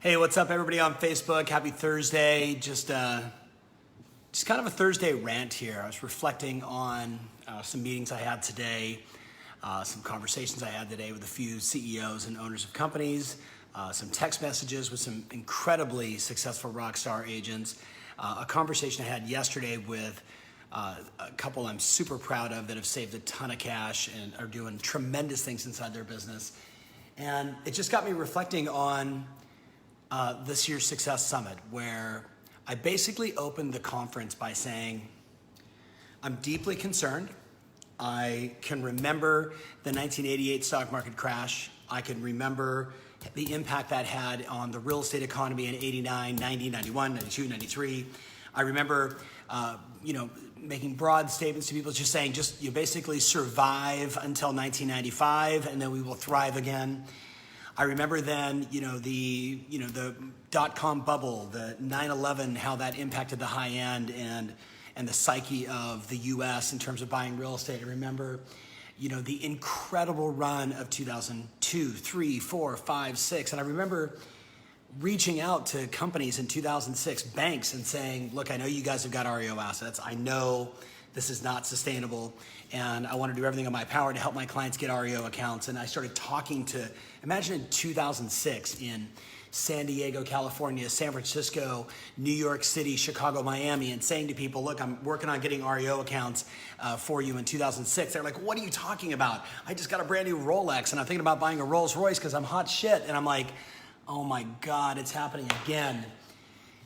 Hey, what's up, everybody on Facebook? Happy Thursday. Just kind of a Thursday rant here. I was reflecting on some meetings I had today, some conversations I had today with a few CEOs and owners of companies, some text messages with some incredibly successful rock star agents, a conversation I had yesterday with a couple I'm super proud of that have saved a ton of cash and are doing tremendous things inside their business. And it just got me reflecting on this year's Success Summit, where I basically opened the conference by saying, I'm deeply concerned. I can remember the 1988 stock market crash. I can remember the impact that had on the real estate economy in 89, 90, 91, 92, 93. I remember, making broad statements to people just saying, you basically survive until 1995 and then we will thrive again. I remember then, the dot-com bubble, the 9/11, how that impacted the high end and the psyche of the U.S. in terms of buying real estate. I remember, the incredible run of 2002, 3, 4, 5, 6. And I remember reaching out to companies in 2006, banks, and saying, look, I know you guys have got REO assets. I know this is not sustainable, and I want to do everything in my power to help my clients get REO accounts. And I started talking to, imagine in 2006 in San Diego, California, San Francisco, New York City, Chicago, Miami, and saying to people, look, I'm working on getting REO accounts for you in 2006. They're like, what are you talking about? I just got a brand new Rolex, and I'm thinking about buying a Rolls Royce because I'm hot shit. And I'm like, oh my God, it's happening again.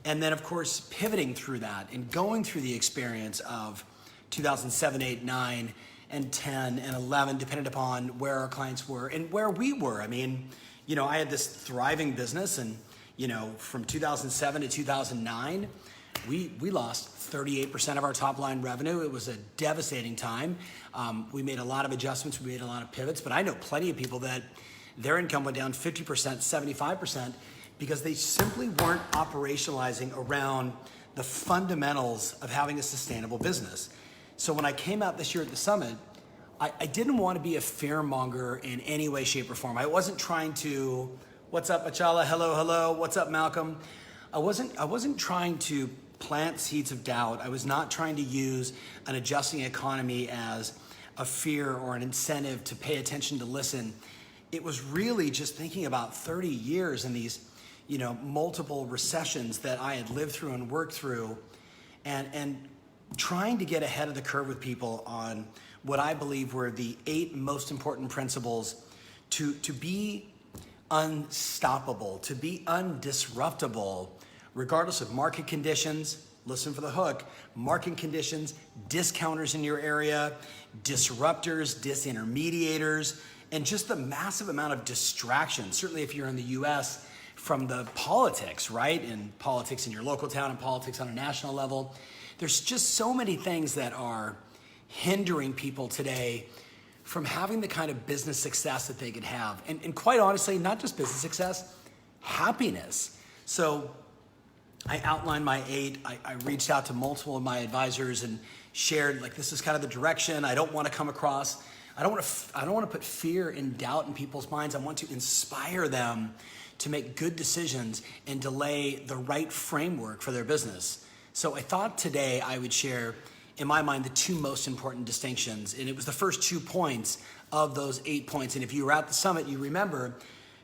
And then, of course, pivoting through that and going through the experience of 2007, 8, 9, and 10, and 11, depending upon where our clients were and where we were. I mean, I had this thriving business, and, from 2007 to 2009, we lost 38% of our top line revenue. It was a devastating time. We made a lot of adjustments. We made a lot of pivots, but I know plenty of people that their income went down 50%, 75%, because they simply weren't operationalizing around the fundamentals of having a sustainable business. So when I came out this year at the summit, I didn't want to be a fear monger in any way, shape, or form. I wasn't trying to, what's up, Achala? Hello. What's up, Malcolm? I wasn't trying to plant seeds of doubt. I was not trying to use an adjusting economy as a fear or an incentive to pay attention, to listen. It was really just thinking about 30 years and these, multiple recessions that I had lived through and worked through, and trying to get ahead of the curve with people on what I believe were the 8 most important principles to be unstoppable, to be undisruptible, regardless of market conditions. Listen for the hook. Market conditions, discounters in your area, disruptors, disintermediators, and just the massive amount of distraction. Certainly if you're in the US, from the politics, right? And politics in your local town and politics on a national level. There's just so many things that are hindering people today from having the kind of business success that they could have. And quite honestly, not just business success, happiness. So I outlined my 8. I reached out to multiple of my advisors and shared, this is kind of the direction. I don't want to come across, I don't want to put fear and doubt in people's minds. I want to inspire them to make good decisions and to lay the right framework for their business. So I thought today I would share, in my mind, the 2 most important distinctions. And it was the first 2 points of those 8 points. And if you were at the summit, you remember,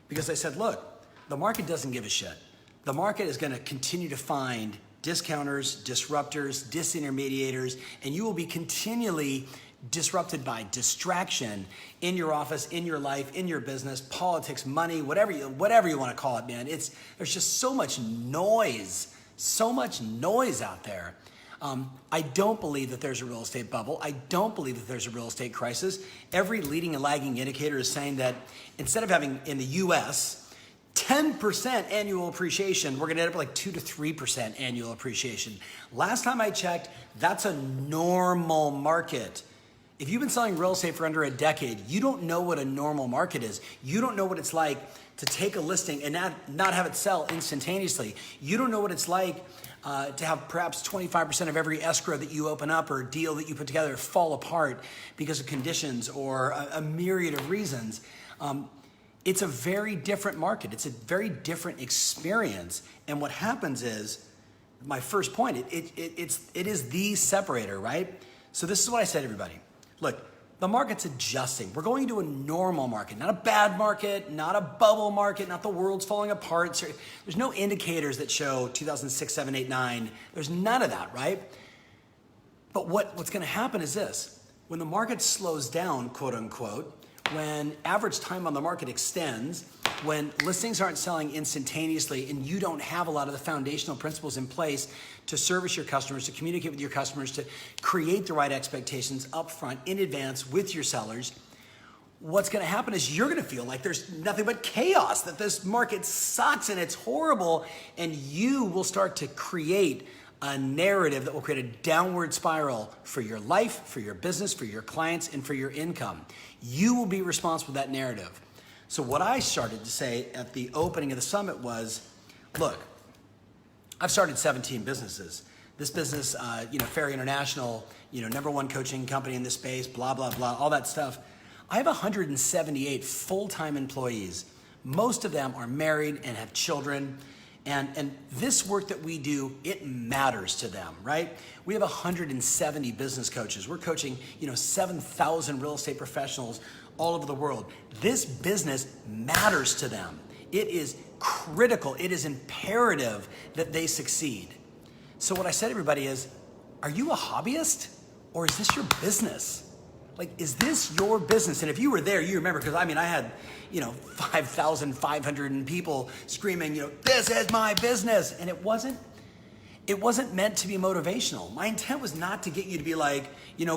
because I said, look, the market doesn't give a shit. The market is going to continue to find discounters, disruptors, disintermediators, and you will be continually disrupted by distraction in your office, in your life, in your business, politics, money, whatever you want to call it, man. There's just so much noise out there. I don't believe that there's a real estate bubble. I don't believe that there's a real estate crisis. Every leading and lagging indicator is saying that instead of having in the US 10% annual appreciation, we're gonna end up like 2 to 3% annual appreciation. Last time I checked, that's a normal market. If you've been selling real estate for under a decade, you don't know what a normal market is. You don't know what it's like to take a listing and not have it sell instantaneously. You don't know what it's like to have perhaps 25% of every escrow that you open up or deal that you put together fall apart because of conditions or a myriad of reasons. It's a very different market. It's a very different experience. And what happens is, my first point, it is the separator, right? So this is what I said to everybody. Look, the market's adjusting. We're going to a normal market, not a bad market, not a bubble market, not the world's falling apart. There's no indicators that show 2006, 7, 8, 9. There's none of that, right? But what's going to happen is this. When the market slows down, quote unquote, when average time on the market extends, when listings aren't selling instantaneously and you don't have a lot of the foundational principles in place to service your customers, to communicate with your customers, to create the right expectations up front in advance with your sellers, what's going to happen is you're going to feel like there's nothing but chaos, that this market sucks and it's horrible, and you will start to create a narrative that will create a downward spiral for your life, for your business, for your clients, and for your income. You will be responsible for that narrative. So what I started to say at the opening of the summit was, look, I've started 17 businesses. This business, Ferry International, #1 coaching company in this space, blah, blah, blah, all that stuff. I have 178 full-time employees. Most of them are married and have children. And this work that we do, it matters to them, right? We have 170 business coaches. We're coaching, 7,000 real estate professionals all over the world. This business matters to them. It is critical. It is imperative that they succeed. So what I said to everybody is, are you a hobbyist or is this your business? Like, is this your business? And if you were there, you remember, because I had 5,500 people screaming, this is my business. And it wasn't meant to be motivational. My intent was not to get you to be like,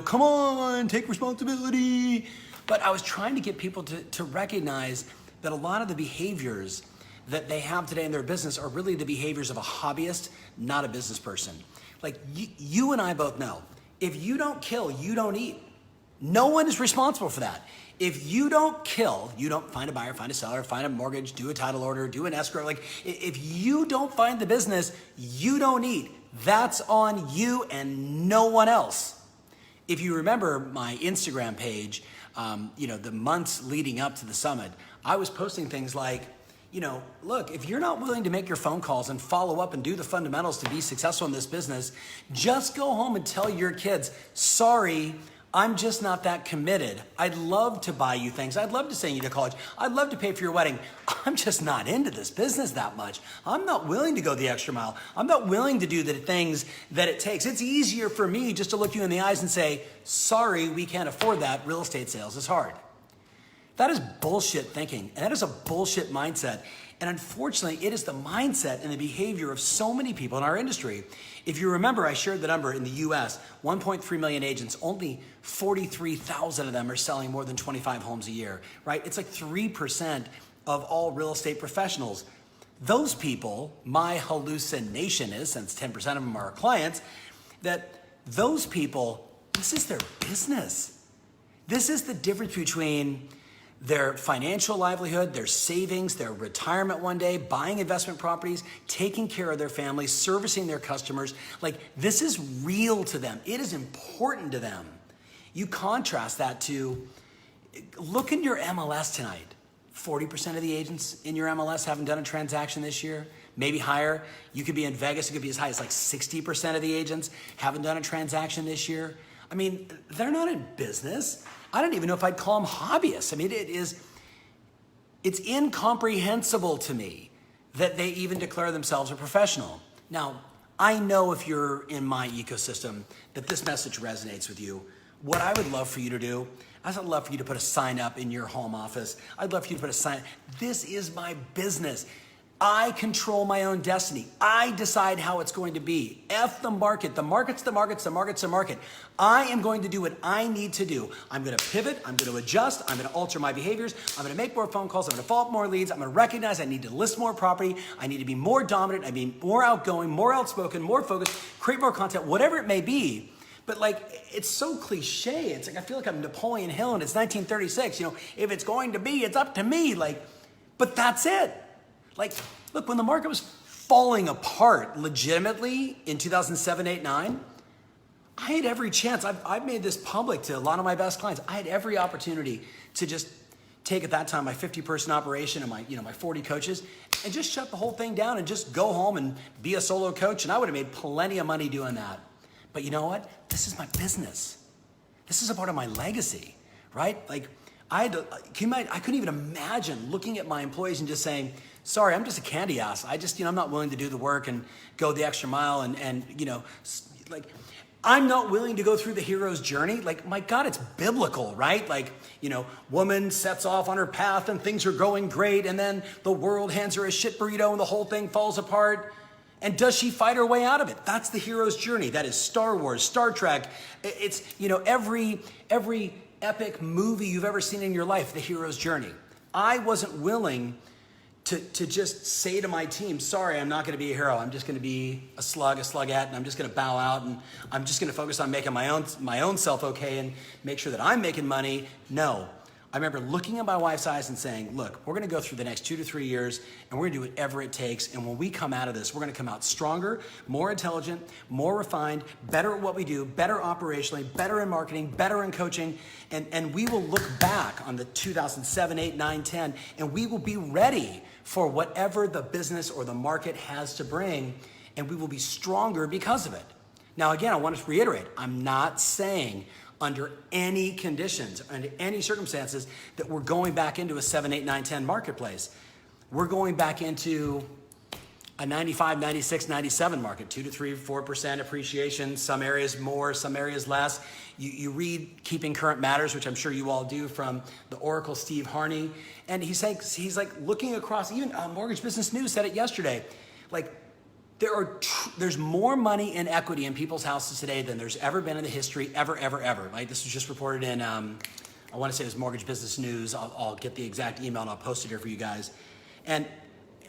come on, take responsibility. But I was trying to get people to recognize that a lot of the behaviors that they have today in their business are really the behaviors of a hobbyist, not a business person. Like you and I both know, if you don't kill, you don't eat. No one is responsible for that. If you don't kill, you don't find a buyer, find a seller, find a mortgage, do a title order, do an escrow. Like if you don't find the business, you don't eat. That's on you and no one else. If you remember my Instagram page, the months leading up to the summit, I was posting things like, look, if you're not willing to make your phone calls and follow up and do the fundamentals to be successful in this business, just go home and tell your kids, sorry, I'm just not that committed. I'd love to buy you things. I'd love to send you to college. I'd love to pay for your wedding. I'm just not into this business that much. I'm not willing to go the extra mile. I'm not willing to do the things that it takes. It's easier for me just to look you in the eyes and say, sorry, we can't afford that. Real estate sales is hard. That is bullshit thinking, and that is a bullshit mindset. And unfortunately, it is the mindset and the behavior of so many people in our industry. If you remember, I shared the number in the US, 1.3 million agents, only 43,000 of them are selling more than 25 homes a year, right? It's like 3% of all real estate professionals. Those people, my hallucination is, since 10% of them are our clients, that those people, this is their business. This is the difference between their financial livelihood, their savings, their retirement one day, buying investment properties, taking care of their families, servicing their customers. Like, this is real to them. It is important to them. You contrast that to, look in your MLS tonight. 40% of the agents in your MLS haven't done a transaction this year, maybe higher. You could be in Vegas, it could be as high as like 60% of the agents haven't done a transaction this year. I mean, they're not in business. I don't even know if I'd call them hobbyists. I mean, it's incomprehensible to me that they even declare themselves a professional. Now, I know if you're in my ecosystem that this message resonates with you. What I would love for you to do, I'd love for you to put a sign up in your home office. I'd love for you to put a sign, this is my business. I control my own destiny. I decide how it's going to be. F the market. The market's the market's the market's the market. I am going to do what I need to do. I'm going to pivot. I'm going to adjust. I'm going to alter my behaviors. I'm going to make more phone calls. I'm going to follow up more leads. I'm going to recognize I need to list more property. I need to be more dominant. I mean, more outgoing, more outspoken, more focused, create more content, whatever it may be. But like, it's so cliche. It's like, I feel like I'm Napoleon Hill and it's 1936. If it's going to be, it's up to me. Like, but that's it. Like, look, when the market was falling apart legitimately in 2007, 8, 9, I had every chance. I've made this public to a lot of my best clients. I had every opportunity to just take at that time my 50-person operation and my 40 coaches and just shut the whole thing down and just go home and be a solo coach. And I would have made plenty of money doing that. But you know what? This is my business. This is a part of my legacy, right? Like I couldn't even imagine looking at my employees and just saying, sorry, I'm just a candy ass. I'm not willing to do the work and go the extra mile and I'm not willing to go through the hero's journey. Like, my God, it's biblical, right? Like, woman sets off on her path and things are going great. And then the world hands her a shit burrito and the whole thing falls apart. And does she fight her way out of it? That's the hero's journey. That is Star Wars, Star Trek. It's, every epic movie you've ever seen in your life, the hero's journey. I wasn't willing to just say to my team, sorry, I'm not going to be a hero. I'm just going to be a slugette, and I'm just going to bow out, and I'm just going to focus on making my own self okay and make sure that I'm making money. No. I remember looking at my wife's eyes and saying, look, we're going to go through the next 2 to 3 years, and we're going to do whatever it takes. And when we come out of this, we're going to come out stronger, more intelligent, more refined, better at what we do, better operationally, better in marketing, better in coaching. And we will look back on the 2007, 8, 9, 10, and we will be ready for whatever the business or the market has to bring, and we will be stronger because of it. Now, again, I want to reiterate, I'm not saying under any conditions, under any circumstances, that we're going back into a 7, 8, 9, 10 marketplace. We're going back into a 95, 96, 97 market, 2 to 3, 4% appreciation, some areas more, some areas less. You read Keeping Current Matters, which I'm sure you all do, from the Oracle Steve Harney, and he's like looking across, even Mortgage Business News said it yesterday, like there's more money in equity in people's houses today than there's ever been in the history, ever. Like, this was just reported in, I want to say it was Mortgage Business News. I'll get the exact email and I'll post it here for you guys. And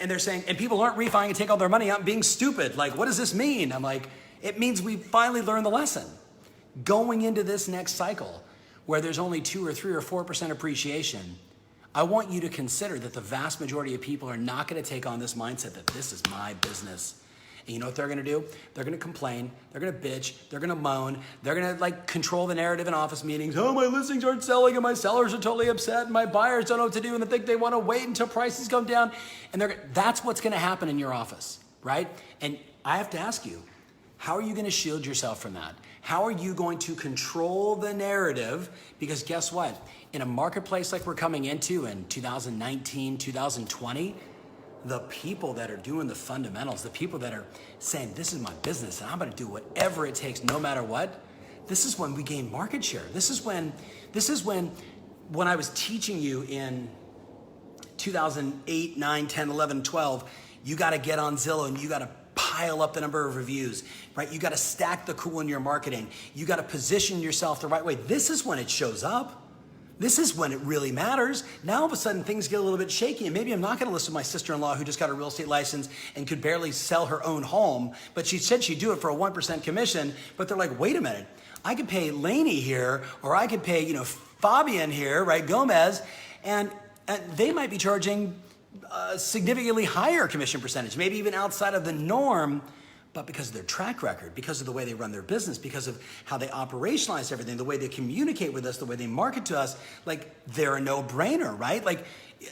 they're saying, and people aren't refining and take all their money out and being stupid. Like, what does this mean? I'm like, it means we finally learned the lesson. Going into this next cycle, where there's only 2 or 3 or 4% appreciation, I want you to consider that the vast majority of people are not going to take on this mindset that this is my business. And you know what they're going to do? They're going to complain. They're going to bitch. They're going to moan. They're going to control the narrative in office meetings. Oh, my listings aren't selling and my sellers are totally upset and my buyers don't know what to do and they think they want to wait until prices come down. And that's what's going to happen in your office, right? And I have to ask you, how are you going to shield yourself from that? How are you going to control the narrative? Because guess what? In a marketplace like we're coming into in 2019, 2020, the people that are doing the fundamentals, the people that are saying, this is my business and I'm going to do whatever it takes no matter what, this is when we gain market share. This is when I was teaching you in 2008, 9, 10, 11, 12, you got to get on Zillow and you got to pile up the number of reviews, right? You got to stack the cool in your marketing. You got to position yourself the right way. This is when it shows up. This is when it really matters. Now all of a sudden things get a little bit shaky and maybe I'm not going to listen to my sister-in-law who just got a real estate license and could barely sell her own home, but she said she'd do it for a 1% commission, but they're like, wait a minute, I could pay Lainey here or I could pay, Fabian here, right, Gomez, and they might be charging a significantly higher commission percentage, maybe even outside of the norm, but because of their track record, because of the way they run their business, because of how they operationalize everything, the way they communicate with us, the way they market to us, like they're a no-brainer, right? Like,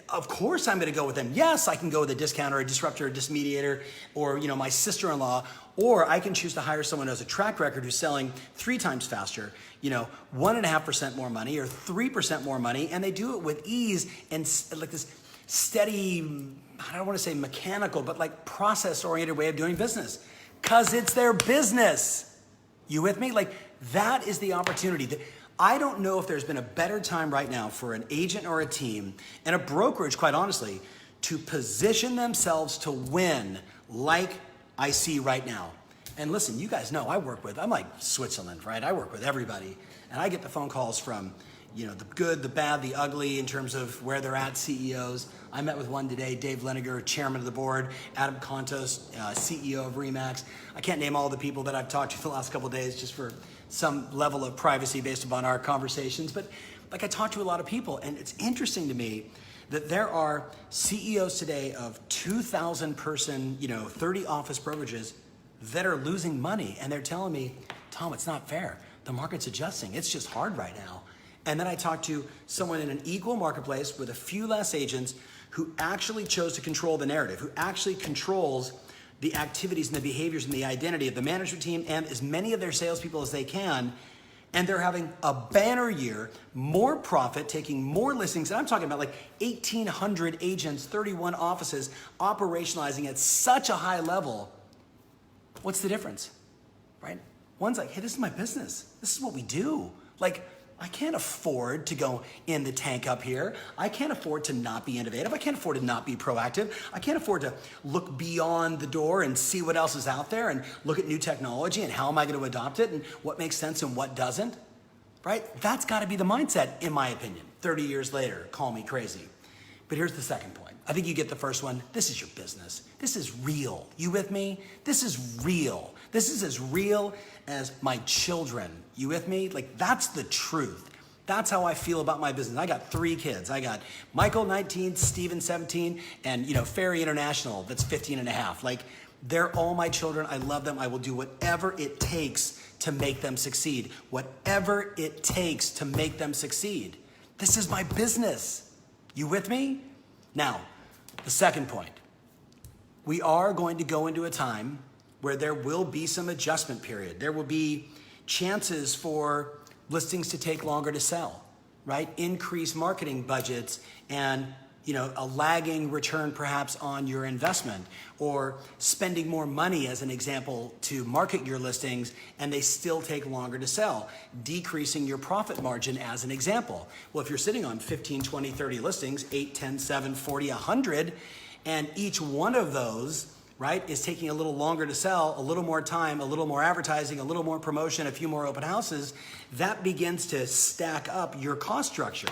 of course I'm gonna go with them. Yes, I can go with a discounter, a disruptor, a dismediator, or my sister-in-law, or I can choose to hire someone who has a track record who's selling 3 times faster, 1.5% more money or 3% more money, and they do it with ease and like this steady, I don't wanna say mechanical, but like process-oriented way of doing business. Because it's their business. You with me? Like, that is the opportunity. I don't know if there's been a better time right now for an agent or a team and a brokerage, quite honestly, to position themselves to win like I see right now. And listen, you guys know I'm like Switzerland, right? I work with everybody. And I get the phone calls from the good, the bad, the ugly in terms of where they're at, CEOs. I met with one today, Dave Leniger, chairman of the board, Adam Contos, CEO of Remax. I can't name all the people that I've talked to for the last couple of days just for some level of privacy based upon our conversations. But like I talk to a lot of people, and it's interesting to me that there are CEOs today of 2,000 person, 30 office brokerages that are losing money. And they're telling me, Tom, it's not fair. The market's adjusting. It's just hard right now. And then I talked to someone in an equal marketplace with a few less agents who actually chose to control the narrative, who actually controls the activities and the behaviors and the identity of the management team and as many of their salespeople as they can. And they're having a banner year, more profit, taking more listings. And I'm talking about like 1,800 agents, 31 offices, operationalizing at such a high level. What's the difference, right? One's like, hey, this is my business. This is what we do. Like, I can't afford to go in the tank up here. I can't afford to not be innovative. I can't afford to not be proactive. I can't afford to look beyond the door and see what else is out there and look at new technology and how am I going to adopt it and what makes sense and what doesn't, right? That's got to be the mindset, in my opinion. 30 years later, call me crazy. But here's the second point. I think you get the first one. This is your business. This is real. You with me? This is real. This is as real as my children. You with me? Like, that's the truth. That's how I feel about my business. I got 3 kids. I got Michael, 19, Steven, 17, and Ferry International, that's 15 and a half. Like, they're all my children. I love them. I will do whatever it takes to make them succeed. Whatever it takes to make them succeed. This is my business. You with me? Now, the second point. We are going to go into a time where there will be some adjustment period. There will be chances for listings to take longer to sell, right? Increase marketing budgets and a lagging return perhaps on your investment, or spending more money as an example to market your listings and they still take longer to sell, decreasing your profit margin as an example. Well, if you're sitting on 15, 20, 30 listings, 8, 10, 7, 40, 100, and each one of those, right, is taking a little longer to sell, a little more time, a little more advertising, a little more promotion, a few more open houses, that begins to stack up your cost structure.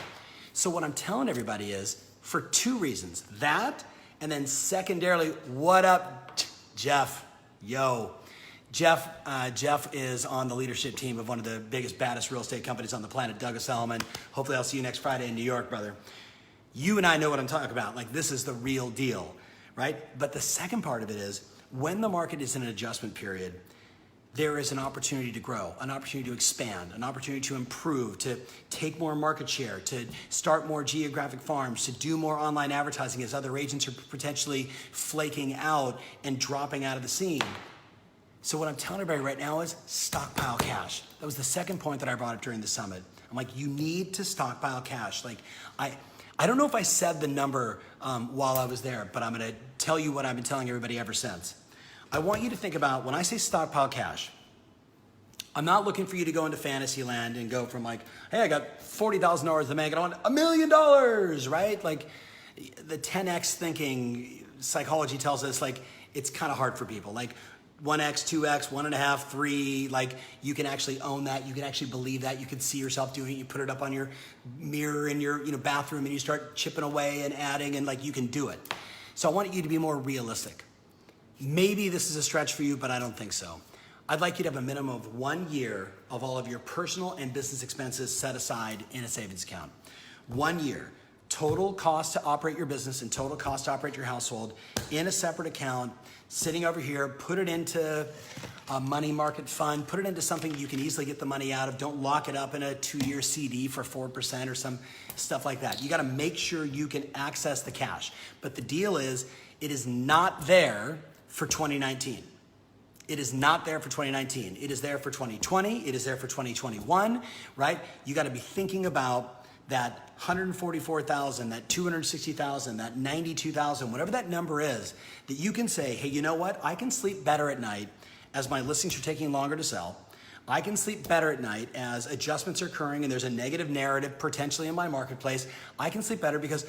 So what I'm telling everybody is, for 2 reasons, that, and then secondarily, what up, Jeff? Yo. Jeff is on the leadership team of one of the biggest, baddest real estate companies on the planet, Douglas Elliman. Hopefully I'll see you next Friday in New York, brother. You and I know what I'm talking about. Like, this is the real deal, right? But the second part of it is, when the market is in an adjustment period, there is an opportunity to grow, an opportunity to expand, an opportunity to improve, to take more market share, to start more geographic farms, to do more online advertising as other agents are potentially flaking out and dropping out of the scene. So what I'm telling everybody right now is stockpile cash. That was the second point that I brought up during the summit. I'm like, you need to stockpile cash. Like, I don't know if I said the number while I was there, but I'm going to tell you what I've been telling everybody ever since. I want you to think about, when I say stockpile cash, I'm not looking for you to go into fantasy land and go from like, hey, I got $40,000 in the bank and I want $1 million, right? Like, the 10X thinking psychology tells us, like, it's kind of hard for people. Like, 1X, 2X, 1.5, 3, like, you can actually own that. You can actually believe that. You can see yourself doing it. You put it up on your mirror in your bathroom and you start chipping away and adding, and like, you can do it. So I want you to be more realistic. Maybe this is a stretch for you, but I don't think so. I'd like you to have a minimum of 1 year of all of your personal and business expenses set aside in a savings account. 1 year. Total cost to operate your business and total cost to operate your household in a separate account, sitting over here. Put it into a money market fund. Put it into something you can easily get the money out of. Don't lock it up in a 2-year CD for 4% or some stuff like that. You got to make sure you can access the cash. But the deal is, it is not there for 2019. It is not there for 2019. It is there for 2020. It is there for 2021, right? You got to be thinking about that 144,000, that 260,000, that 92,000, whatever that number is, that you can say, hey, you know what? I can sleep better at night as my listings are taking longer to sell. I can sleep better at night as adjustments are occurring and there's a negative narrative potentially in my marketplace. I can sleep better because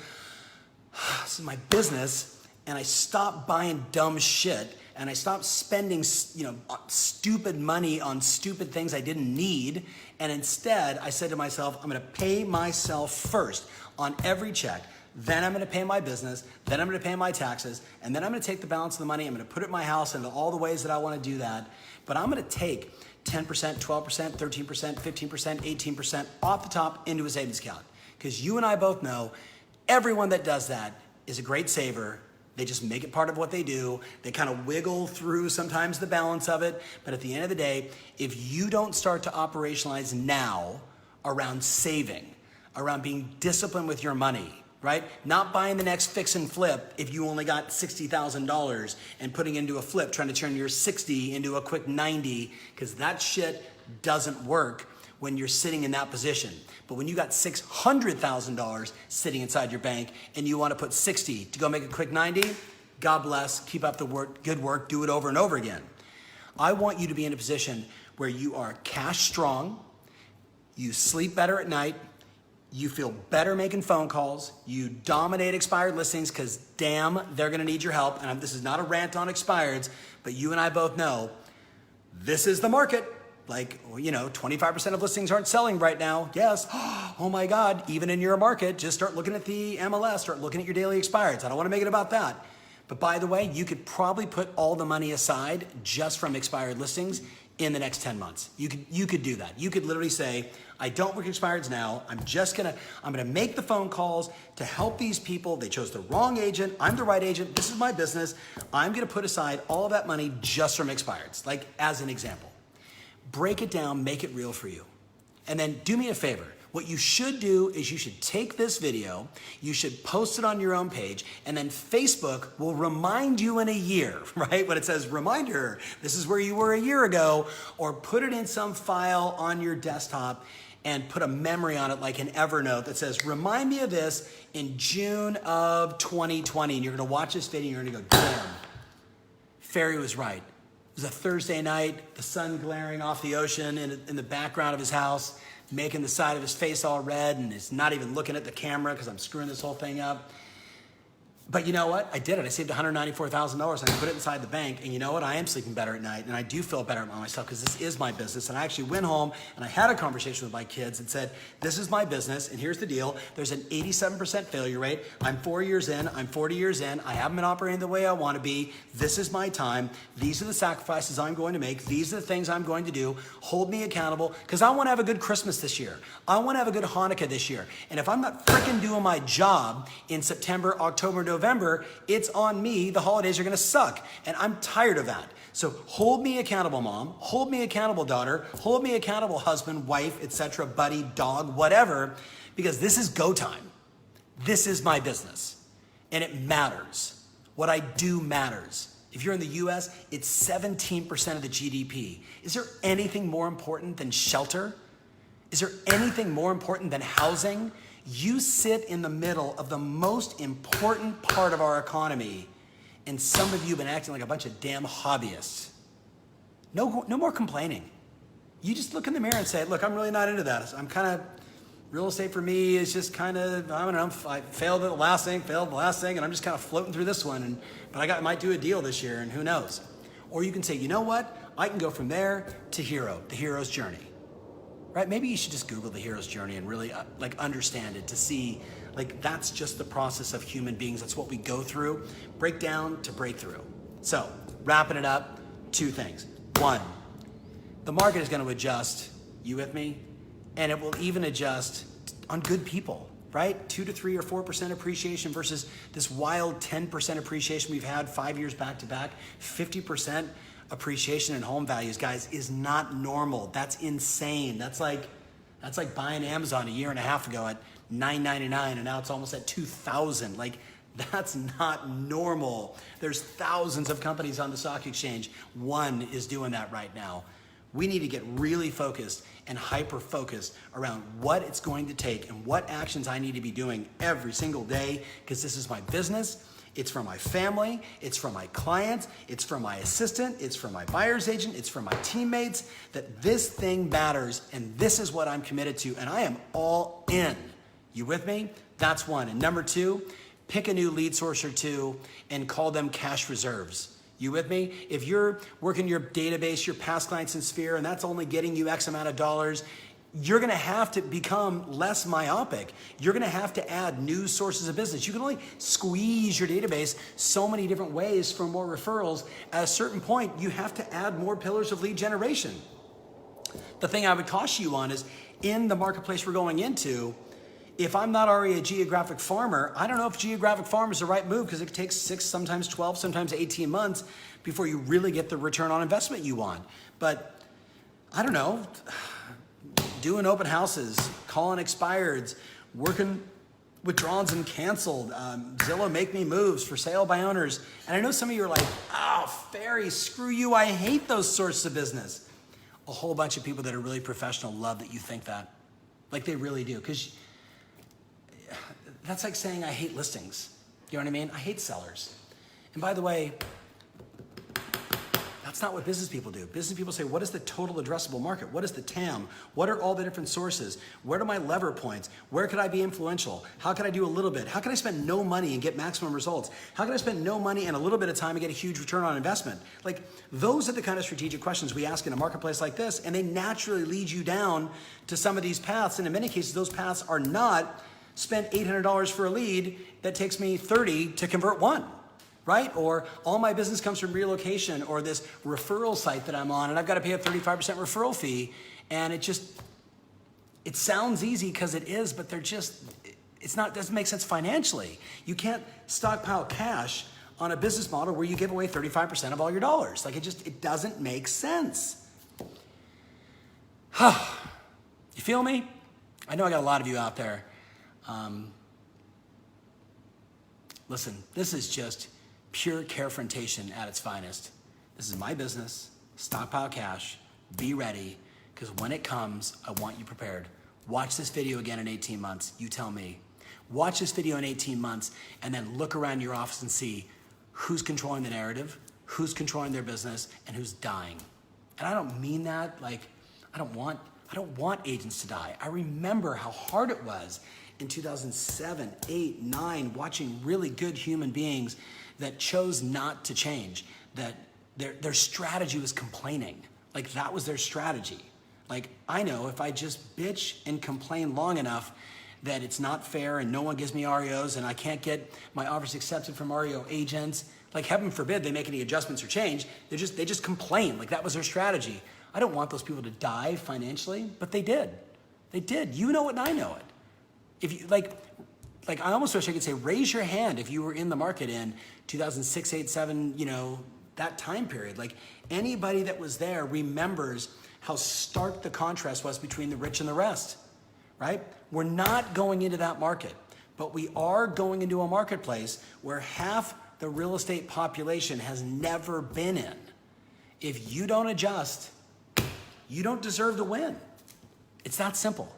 this is my business, and I stopped buying dumb shit, and I stopped spending, stupid money on stupid things I didn't need. And instead, I said to myself, I'm going to pay myself first on every check. Then I'm going to pay my business. Then I'm going to pay my taxes. And then I'm going to take the balance of the money. I'm going to put it in my house into all the ways that I want to do that. But I'm going to take 10%, 12%, 13%, 15%, 18% off the top into a savings account. Because you and I both know everyone that does that is a great saver. They just make it part of what they do. They kind of wiggle through sometimes the balance of it. But at the end of the day, if you don't start to operationalize now around saving, around being disciplined with your money, right? Not buying the next fix and flip if you only got $60,000 and putting into a flip, trying to turn your 60 into a quick 90, because that shit doesn't work when you're sitting in that position. But when you got $600,000 sitting inside your bank and you want to put 60 to go make a quick 90, God bless, keep up the work, good work, do it over and over again. I want you to be in a position where you are cash strong, you sleep better at night, you feel better making phone calls, you dominate expired listings because damn, they're gonna need your help. And this is not a rant on expireds, but you and I both know this is the market. Like, 25% of listings aren't selling right now. Yes, oh my God, even in your market, just start looking at the MLS, start looking at your daily expireds. I don't wanna make it about that. But by the way, you could probably put all the money aside just from expired listings in the next 10 months. You could do that. You could literally say, I don't work expireds now. I'm gonna make the phone calls to help these people. They chose the wrong agent. I'm the right agent. This is my business. I'm gonna put aside all of that money just from expireds, like as an example. Break it down, make it real for you. And then do me a favor. What you should do is you should take this video, you should post it on your own page, and then Facebook will remind you in a year, right? When it says reminder, this is where you were a year ago, or put it in some file on your desktop and put a memory on it like an Evernote that says, remind me of this in June of 2020. And you're gonna watch this video and you're gonna go, damn, Ferry was right. It was a Thursday night, the sun glaring off the ocean in the background of his house, making the side of his face all red, and he's not even looking at the camera because I'm screwing this whole thing up. But you know what? I did it. I saved $194,000 and I put it inside the bank. And you know what? I am sleeping better at night and I do feel better about myself because this is my business. And I actually went home and I had a conversation with my kids and said, this is my business and here's the deal. There's an 87% failure rate. I'm 4 years in, I'm 40 years in. I haven't been operating the way I want to be. This is my time. These are the sacrifices I'm going to make. These are the things I'm going to do. Hold me accountable because I want to have a good Christmas this year. I want to have a good Hanukkah this year. And if I'm not freaking doing my job in September, October, November, it's on me. The holidays are going to suck. And I'm tired of that. So hold me accountable, mom. Hold me accountable, daughter. Hold me accountable, husband, wife, etc., buddy, dog, whatever, because this is go time. This is my business. And it matters. What I do matters. If you're in the US, it's 17% of the GDP. Is there anything more important than shelter? Is there anything more important than housing? You sit in the middle of the most important part of our economy, and some of you have been acting like a bunch of damn hobbyists. No more complaining. You just look in the mirror and say, look, I'm really not into that. I'm kind of, real estate for me is just kind of, I don't know, I failed at the last thing, and I'm just kind of floating through this one, but I might do a deal this year, and who knows. Or you can say, you know what? I can go from there to hero, the hero's journey. Right? Maybe you should just Google the hero's journey and really understand it to see that's just the process of human beings. That's what we go through, breakdown to breakthrough. So wrapping it up, 2 things. 1, the market is going to adjust, you with me? And it will even adjust on good people, right? 2 to 3 or 4% appreciation versus this wild 10% appreciation we've had 5 years back to back, 50% appreciation in home values, guys, is not normal. That's insane. That's like buying Amazon a year and a half ago at $9.99 and now it's almost at $2,000. That's not normal. There's thousands of companies on the stock exchange. One is doing that right now. We need to get really focused and hyper-focused around what it's going to take and what actions I need to be doing every single day, because this is my business. It's for my family, it's for my clients, it's for my assistant, it's for my buyer's agent, it's for my teammates, that this thing matters and this is what I'm committed to and I am all in. You with me? That's 1. And number 2, pick a new lead source or 2 and call them cash reserves. You with me? If you're working your database, your past clients in Sphere, and that's only getting you X amount of dollars, you're gonna have to become less myopic. You're gonna have to add new sources of business. You can only squeeze your database so many different ways for more referrals. At a certain point, you have to add more pillars of lead generation. The thing I would caution you on is, in the marketplace we're going into, if I'm not already a geographic farmer, I don't know if geographic farm is the right move because it takes 6, sometimes 12, sometimes 18 months before you really get the return on investment you want. But I don't know. doing open houses, calling expireds, working withdrawals and canceled, Zillow make me moves, for sale by owners. And I know some of you are like, oh, Ferry, screw you, I hate those sources of business. A whole bunch of people that are really professional love that you think that. Like they really do, because that's like saying I hate listings. You know what I mean? I hate sellers. And by the way, that's not what business people do. Business people say, what is the total addressable market? What is the TAM? What are all the different sources? Where are my lever points? Where could I be influential? How can I do a little bit? How can I spend no money and get maximum results? How can I spend no money and a little bit of time and get a huge return on investment? Like, those are the kind of strategic questions we ask in a marketplace like this, and they naturally lead you down to some of these paths. And in many cases, those paths are not spend $800 for a lead that takes me 30 to convert one. Right? Or all my business comes from relocation, or this referral site that I'm on and I've got to pay a 35% referral fee. And it sounds easy because it is, but it doesn't make sense financially. You can't stockpile cash on a business model where you give away 35% of all your dollars. Like it doesn't make sense. You feel me? I know I got a lot of you out there. Listen, this is just pure carefrontation at its finest. This is my business. Stockpile cash. Be ready, because when it comes, I want you prepared. Watch this video again in 18 months. You tell me. Watch this video in 18 months and then look around your office and see who's controlling the narrative, who's controlling their business, and who's dying. And I don't mean that like I don't want agents to die. I remember how hard it was in 2007, 8, 9, watching really good human beings that chose not to change, that their strategy was complaining. Like that was their strategy. Like I know if I just bitch and complain long enough that it's not fair and no one gives me REOs and I can't get my offers accepted from REO agents, like heaven forbid they make any adjustments or change, they just complain. Like that was their strategy. I don't want those people to die financially, but they did. They did. You know it and I know it. If you like I almost wish I could say, raise your hand if you were in the market in 2006, 8, 7, that time period. Like anybody that was there remembers how stark the contrast was between the rich and the rest, right? We're not going into that market, but we are going into a marketplace where half the real estate population has never been in. If you don't adjust, you don't deserve to win. It's that simple.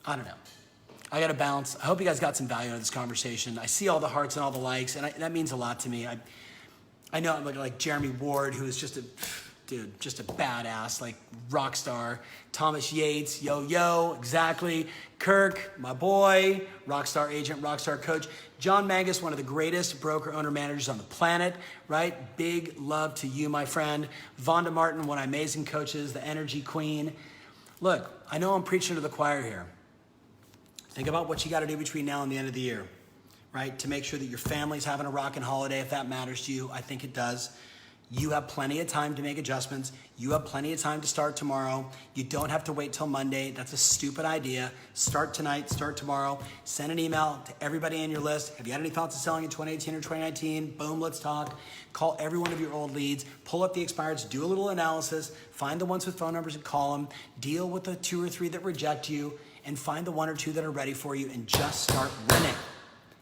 I don't know. I got to bounce. I hope you guys got some value out of this conversation. I see all the hearts and all the likes, and that means a lot to me. I know I'm like Jeremy Ward, who is just a badass, like rock star. Thomas Yates, yo, exactly. Kirk, my boy, rock star agent, rock star coach. John Mangus, one of the greatest broker owner managers on the planet, right? Big love to you, my friend. Vonda Martin, one of my amazing coaches, the energy queen. Look, I know I'm preaching to the choir here. Think about what you got to do between now and the end of the year, right? To make sure that your family's having a rockin' holiday, if that matters to you. I think it does. You have plenty of time to make adjustments. You have plenty of time to start tomorrow. You don't have to wait till Monday. That's a stupid idea. Start tonight, start tomorrow. Send an email to everybody on your list. Have you had any thoughts of selling in 2018 or 2019? Boom, let's talk. Call every one of your old leads. Pull up the expireds. Do a little analysis. Find the ones with phone numbers and call them. Deal with the 2 or 3 that reject you. And find the 1 or 2 that are ready for you and just start winning,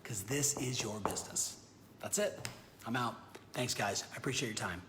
because this is your business. That's it. I'm out. Thanks, guys. I appreciate your time.